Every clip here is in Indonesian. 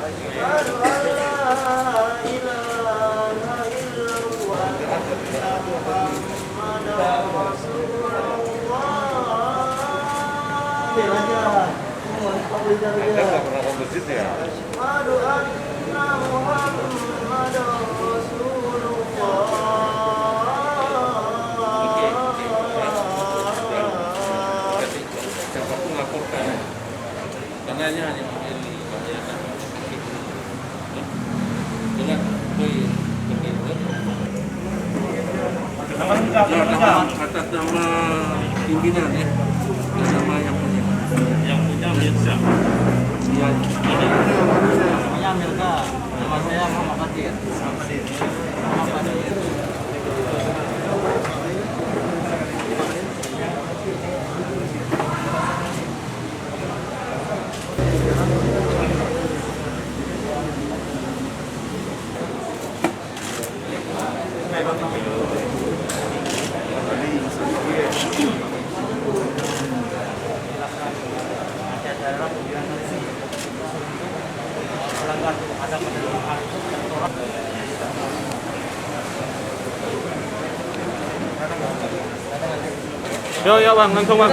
Nggak pernah ke masjid ya? Siapapun laporkan, karena hanya membahayakan dengan atas nama pimpinan ya, nama yang punya Mirza. Iya. Namanya Mirza. Nama saya Muhammad Fatir. Yo bang, langsung bang.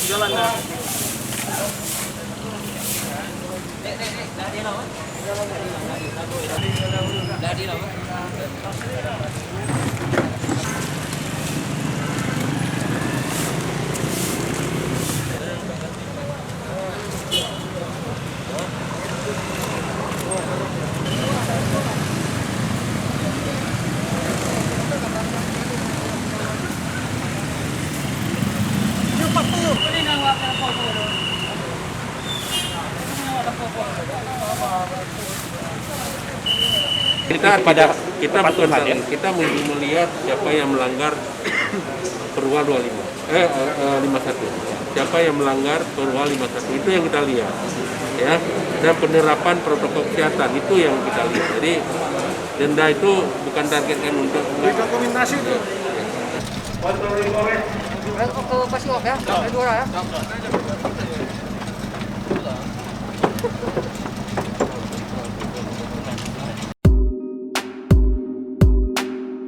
Jalan ya. Kita bukan hadir, kita melihat siapa yang melanggar Perwa 51. Siapa yang melanggar Perwa 51 itu yang kita lihat. Ya, dan penerapan protokol kesehatan itu yang kita lihat. Jadi denda itu bukan targetkan untuk Dokumentasi itu. Ke Pasilop ya, ada 2 ya.